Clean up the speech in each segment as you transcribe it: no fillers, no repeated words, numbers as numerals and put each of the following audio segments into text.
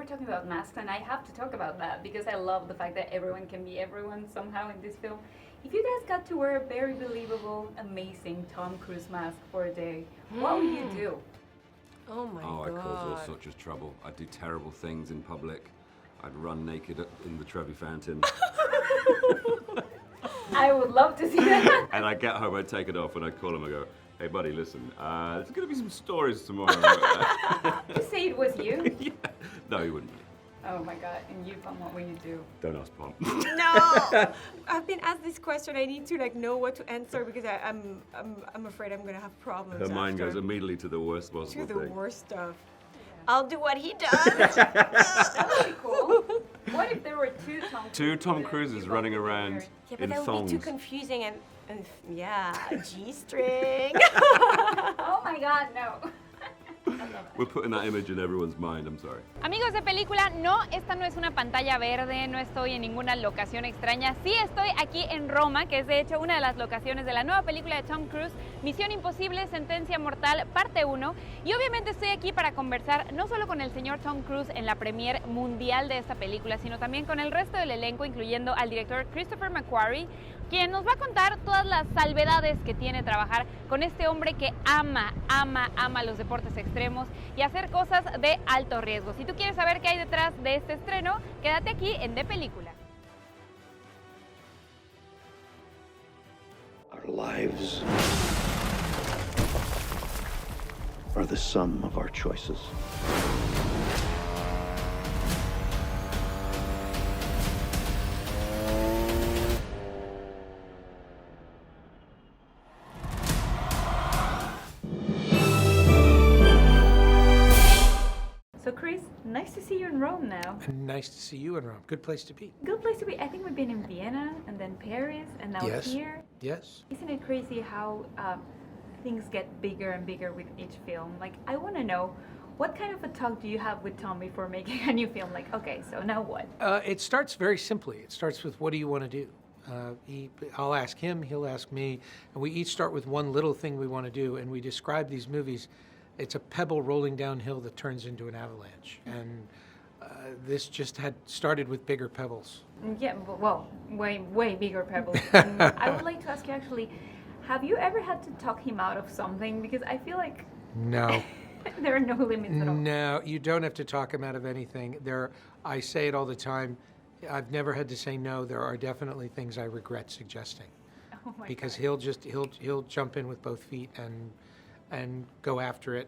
talking about masks, and I have to talk about that because I love the fact that everyone can be everyone somehow in this film. If you guys got to wear a very believable, amazing Tom Cruise mask for a day, what would you do? Oh my God. I cause all sorts of trouble. I'd do terrible things in public. I'd run naked in the Trevi Fountain. I would love to see that. And I'd get home, I'd take it off, and I'd call him and go, hey buddy, listen, there's gonna be some stories tomorrow. Just say it was you. Yeah. No, he wouldn't. Oh my God, and you, Pom, what will you do? Don't ask Pom. No! I've been asked this question. I need to know what to answer because I'm afraid I'm gonna have problems. Her mind after. goes immediately to the worst possible To thing. the worst stuff. I'll do what he does. That would be cool. What if there were two Tom Cruises running around Yeah, but in that would thongs. be too confusing and yeah, G-string. Oh my God, no. We're putting that image in everyone's mind, I'm sorry. Amigos de película, no, esta no es una pantalla verde, no estoy en ninguna locación extraña. Sí estoy aquí en Roma, que es de hecho una de las locaciones de la nueva película de Tom Cruise, Misión Imposible, Sentencia Mortal, Parte Uno. Y obviamente estoy aquí para conversar no solo con el señor Tom Cruise en la premier mundial de esta película, sino también con el resto del elenco, incluyendo al director Christopher McQuarrie, quien nos va a contar todas las salvedades que tiene trabajar con este hombre que ama los deportes extremos y hacer cosas de alto riesgo. Si tú quieres saber qué hay detrás de este estreno, quédate aquí en De Película. Our lives are the sum of our choices. So Chris, nice to see you in Rome now. Nice to see you in Rome. Good place to be. Good place to be. I think we've been in Vienna and then Paris and now Yes. here. Yes. Isn't it crazy how things get bigger and bigger with each film? Like, I want to know, what kind of a talk do you have with Tom before making a new film? Like, okay, so now what? It starts very simply. It starts with, what do you want to do? I'll ask him, he'll ask me, and we each start with one little thing we want to do, and we describe these movies. It's a pebble rolling downhill that turns into an avalanche. And this just had started with bigger pebbles. Yeah, well, way bigger pebbles. And I would like to ask you actually, have you ever had to talk him out of something? Because I feel like No. there are no limits at all. No, you don't have to talk him out of anything. I say it all the time. I've never had to say no. There are definitely things I regret suggesting. Oh my Because God. he'll jump in with both feet and go after it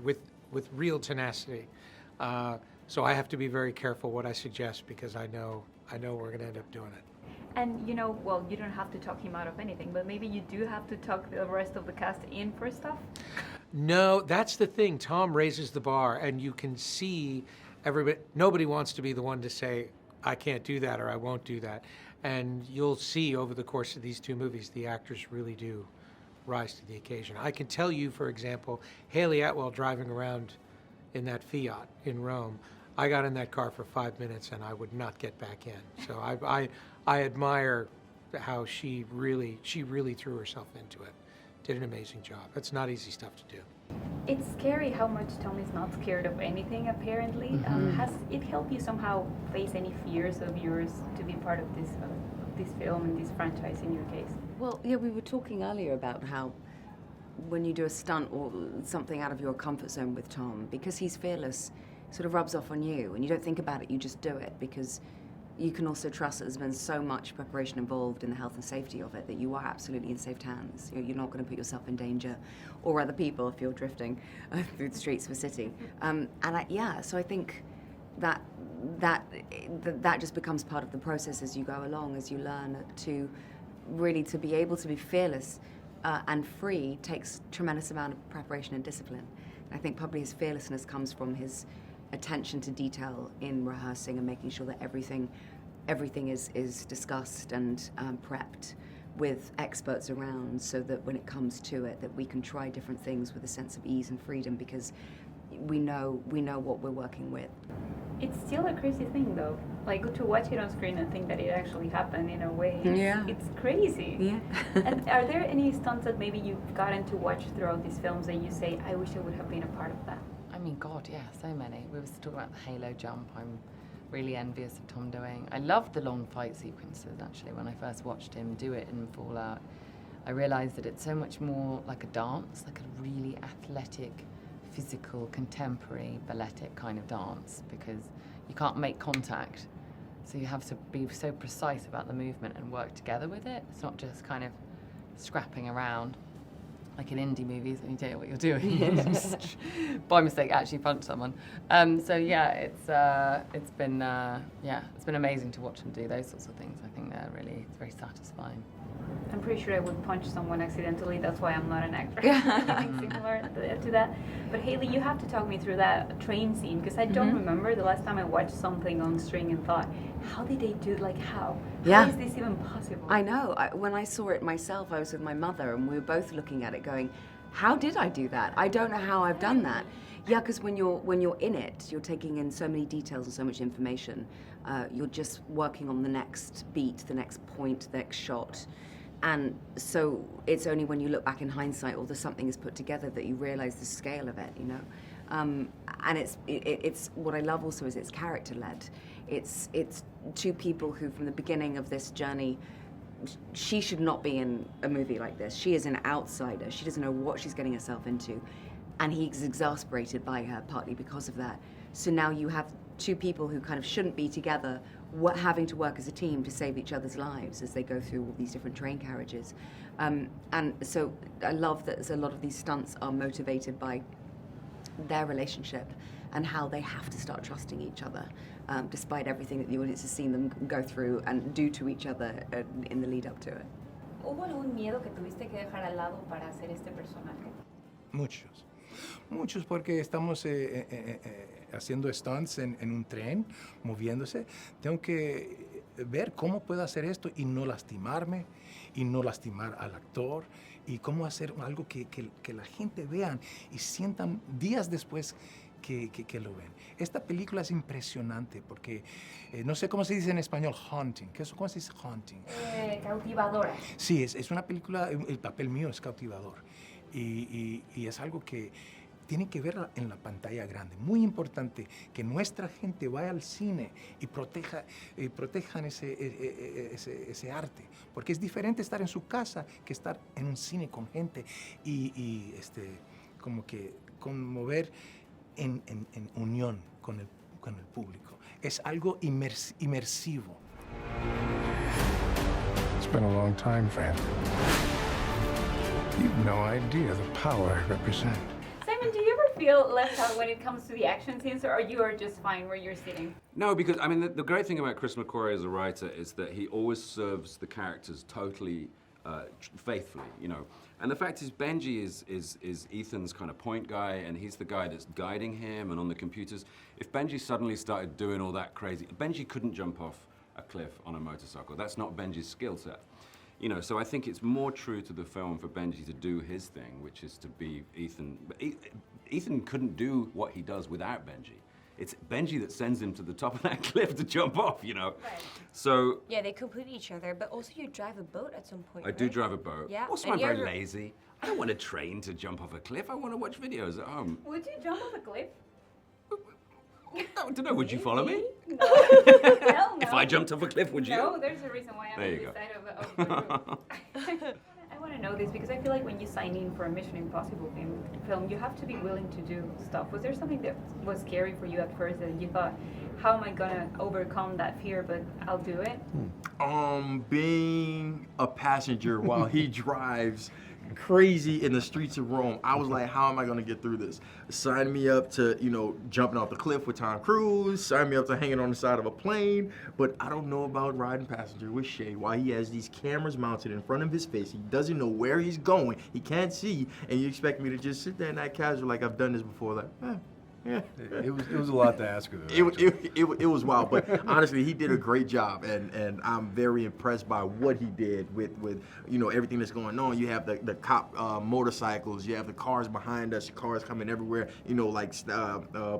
with real tenacity. So I have to be very careful what I suggest because I know we're going to end up doing it. And you don't have to talk him out of anything, but maybe you do have to talk the rest of the cast in for stuff? No, that's the thing. Tom raises the bar, and you can see nobody wants to be the one to say, I can't do that or I won't do that. And you'll see over the course of these two movies, the actors really do rise to the occasion. I can tell you, for example, Haley Atwell driving around in that Fiat in Rome, I got in that car for 5 minutes and I would not get back in. So I admire how she really threw herself into it. Did an amazing job. That's not easy stuff to do. It's scary how much Tom is not scared of anything, apparently. Has it helped you somehow face any fears of yours to be part of this film and this franchise in your case? Well, yeah, we were talking earlier about how when you do a stunt or something out of your comfort zone with Tom, because he's fearless, it sort of rubs off on you, and you don't think about it, you just do it, because you can also trust that there's been so much preparation involved in the health and safety of it that you are absolutely in safe hands. You're not going to put yourself in danger, or other people if you're drifting through the streets of a city. So I think that just becomes part of the process as you go along, as you learn to be able to be fearless and free takes tremendous amount of preparation and discipline. I think probably his fearlessness comes from his attention to detail in rehearsing and making sure that everything is discussed and prepped with experts around, so that when it comes to it, that we can try different things with a sense of ease and freedom, because we know what we're working with. It's still a crazy thing, though. Like, to watch it on screen and think that it actually happened in a way. It's crazy. Yeah. And are there any stunts that maybe you've gotten to watch throughout these films that you say, I wish I would have been a part of that? I'm mean, God, yeah, so many. We were talking about the halo jump. I'm really envious of Tom doing. I loved the long fight sequences, actually. When I first watched him do it in Fallout, I realized that it's so much more like a dance, like a really athletic, physical, contemporary, balletic kind of dance, because you can't make contact. So you have to be so precise about the movement and work together with it. It's not just kind of scrapping around like in indie movies and you don't know what you're doing. You just, by mistake, actually punch someone. So yeah, it's been amazing to watch them do those sorts of things. I think it's very satisfying. I'm pretty sure I would punch someone accidentally. That's why I'm not an actor. Similar to that. But Haley, you have to talk me through that train scene, because I don't remember the last time I watched something on string and thought, how did they do? Like how? Yeah. How is this even possible? I know. When I saw it myself, I was with my mother, and we were both looking at it, going, "How did I do that? I don't know how I've done that." Yeah, because when you're in it, you're taking in so many details and so much information. You're just working on the next beat, the next point, the next shot. And so it's only when you look back in hindsight, or something is put together, that you realize the scale of it, you know. And it's what I love also is it's character-led. It's two people who, from the beginning of this journey, she should not be in a movie like this. She is an outsider. She doesn't know what she's getting herself into. And he's exasperated by her, partly because of that. So now you have two people who kind of shouldn't be together, having to work as a team to save each other's lives as they go through all these different train carriages. And so I love that a lot of these stunts are motivated by their relationship and how they have to start trusting each other, despite everything that the audience has seen them go through and do to each other in the lead up to it. ¿Hubo algún miedo que tuviste que dejar al lado para hacer este personaje? Muchos, porque estamos haciendo stunts en un tren, moviéndose. Tengo que ver cómo puedo hacer esto y no lastimarme, y no lastimar al actor, y cómo hacer algo que la gente vean y sientan días después que lo ven. Esta película es impresionante porque, no sé cómo se dice en español, haunting. ¿Cómo se dice haunting? Cautivadora. Sí, es una película, el papel mío es cautivador. Y es algo que tiene que ver en la pantalla grande. Muy importante que nuestra gente vaya al cine y protejan ese arte. Porque es diferente estar en su casa que estar en un cine con gente y como que conmover en unión con el público. Es algo inmersivo. It's been a long time, friend. You've no idea the power I represent. Simon, do you ever feel left out when it comes to the action scenes, or you are just fine where you're sitting? No, because, I mean, the great thing about Chris McQuarrie as a writer is that he always serves the characters totally faithfully, you know. And the fact is, Benji is Ethan's kind of point guy, and he's the guy that's guiding him and on the computers. If Benji suddenly started doing all that crazy, Benji couldn't jump off a cliff on a motorcycle. That's not Benji's skill set. You know, so I think it's more true to the film for Benji to do his thing, which is to be Ethan. But Ethan couldn't do what he does without Benji. It's Benji that sends him to the top of that cliff to jump off, you know. Right. So Yeah, they complete each other, but also you drive a boat at some point. I do drive a boat. Yeah. Also, and I'm very you're- lazy. I don't want to train to jump off a cliff. I want to watch videos at home. Would you jump off a cliff? I don't know. Would you follow me? No. Hell no. If I jumped off a cliff, would you? No, there's a reason why I'm There on you this go. side of the room. I want to know this because I feel like when you sign in for a Mission Impossible film, you have to be willing to do stuff. Was there something that was scary for you at first that you thought, how am I gonna overcome that fear, but I'll do it? Being a passenger while he drives crazy in the streets of Rome, I was like, how am I gonna get through this? Sign me up to, jumping off the cliff with Tom Cruise, sign me up to hanging on the side of a plane, but I don't know about riding passenger with Shay while he has these cameras mounted in front of his face. He doesn't know where he's going, he can't see, and you expect me to just sit there and act casual like I've done this before, like, yeah. It was a lot to ask of It was wild, but honestly, he did a great job, and I'm very impressed by what he did with everything that's going on. You have the cop motorcycles, you have the cars behind us, cars coming everywhere,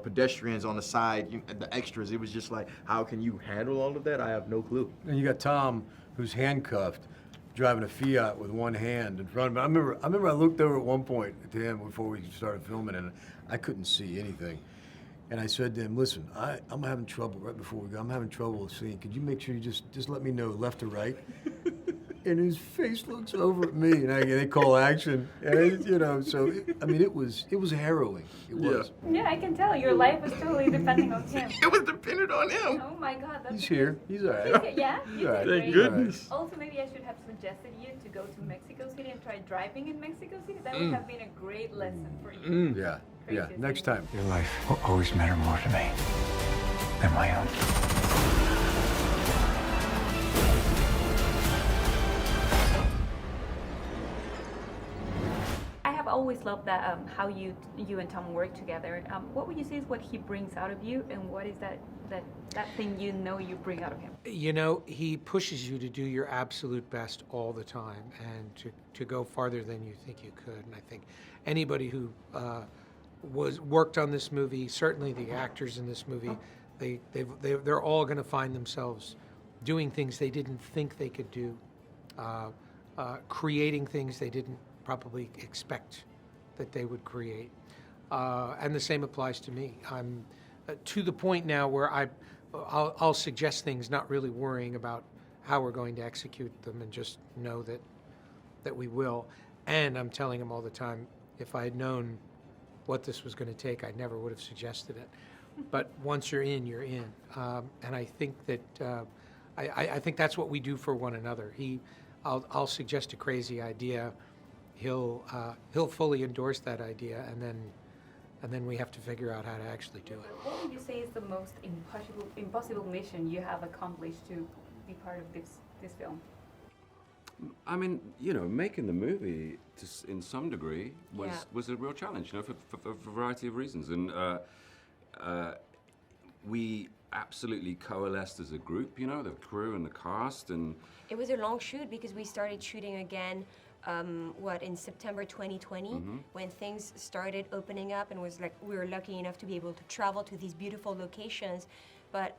pedestrians on the side, the extras. It was just like, how can you handle all of that? I have no clue. And you got Tom, who's handcuffed, driving a Fiat with one hand in front of me. I remember I looked over at one point to him before we started filming, and I couldn't see anything. And I said to him, listen, I'm having trouble right before we go. I'm having trouble seeing. Could you make sure you just let me know left or right? And his face looks over at me, and they call action. And it was harrowing. It was. Yeah, I can tell your life was totally depending on him. It was dependent on him. Oh my God, that's He's here. He's all right. Yeah, you did Thank great. goodness. Also, maybe I should have suggested you to go to Mexico City and try driving in Mexico City. That would have been a great lesson for you. Yeah. Next time. Your life will always matter more to me than my own. I have always loved that how you and Tom work together. What would you say is what he brings out of you, and what is that thing you bring out of him? You know, he pushes you to do your absolute best all the time, and to go farther than you think you could. And I think anybody who worked on this movie, certainly the actors in this movie, they're all going to find themselves doing things they didn't think they could do, creating things they didn't probably expect that they would create. And the same applies to me. I'm to the point now where I'll suggest things, not really worrying about how we're going to execute them, and just know that we will. And I'm telling him all the time, if I had known what this was going to take, I never would have suggested it. But once you're in, you're in. And I think that I think that's what we do for one another. I'll suggest a crazy idea. He'll fully endorse that idea, and then we have to figure out how to actually do it. What would you say is the most impossible mission you have accomplished to be part of this film? I mean, making the movie in some degree was a real challenge, for a variety of reasons. And we absolutely coalesced as a group, the crew and the cast. And it was a long shoot because we started shooting again, in September 2020, when things started opening up, and we were lucky enough to be able to travel to these beautiful locations. But,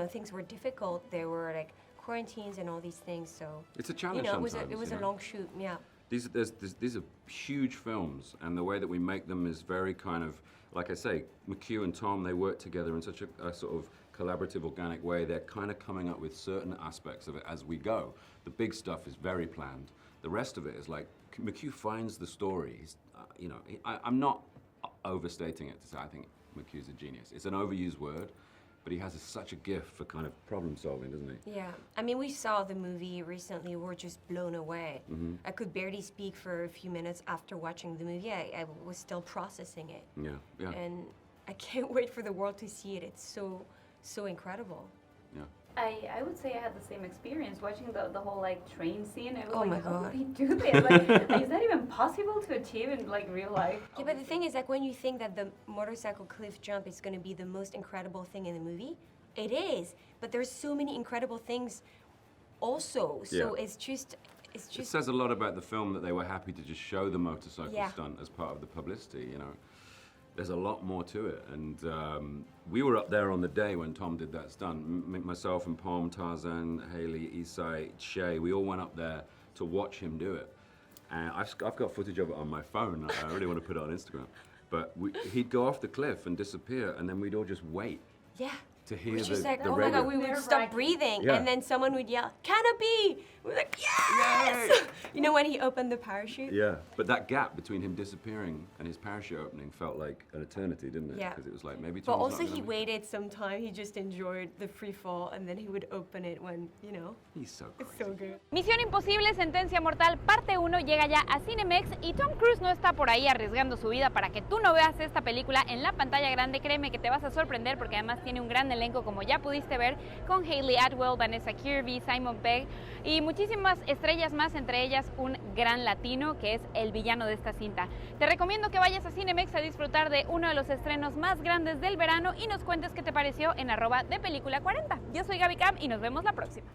things were difficult. There were quarantines and all these things, so it's a challenge. It was a long shoot. Yeah. These are huge films, and the way that we make them is very kind of, like I say, McHugh and Tom, they work together in such a sort of collaborative, organic way. They're kind of coming up with certain aspects of it as we go. The big stuff is very planned. The rest of it is like McHugh finds the story. He's, I'm not overstating it to say I think McHugh's a genius. It's an overused word, but he has such a gift for kind of problem solving, doesn't he? Yeah. I mean, we saw the movie recently. We're just blown away. I could barely speak for a few minutes after watching the movie. I was still processing it. Yeah. And I can't wait for the world to see it. It's so incredible. Yeah. I would say I had the same experience watching the whole train scene. I was oh my how God. did he do this? Is that even possible to achieve in real life? Yeah, but the thing is, when you think that the motorcycle cliff jump is going to be the most incredible thing in the movie, it is. But there's so many incredible things also. So it's just. It says a lot about the film that they were happy to just show the motorcycle stunt as part of the publicity. There's a lot more to it, and we were up there on the day when Tom did that stunt. Myself and Palm, Tarzan, Haley, Isai, Shay, we all went up there to watch him do it. And I've got footage of it on my phone. I really want to put it on Instagram. But he'd go off the cliff and disappear, and then we'd all just wait. Yeah. To hear Which is the oh my God, we would stop breathing, and then someone would yell, "Canopy!" We're like, yes! Yay! When he opened the parachute? Yeah, but that gap between him disappearing and his parachute opening felt like an eternity, didn't it? Yeah. Because it was like maybe. But also he waited some time. He just enjoyed the free fall, and then he would open it when, He's so it's so good. Misión Imposible, Sentencia Mortal, Parte Uno llega ya a Cinemex, y Tom Cruise no está por ahí arriesgando su vida para que tú no veas esta película en la pantalla grande. Créeme que te vas a sorprender, porque además tiene un gran elenco, como ya pudiste ver, con Hayley Atwell, Vanessa Kirby, Simon Pegg y muchísimas estrellas más, entre ellas un gran latino que es el villano de esta cinta. Te recomiendo que vayas a Cinemex a disfrutar de uno de los estrenos más grandes del verano y nos cuentes qué te pareció en @depelícula40. Yo soy Gaby Cam y nos vemos la próxima.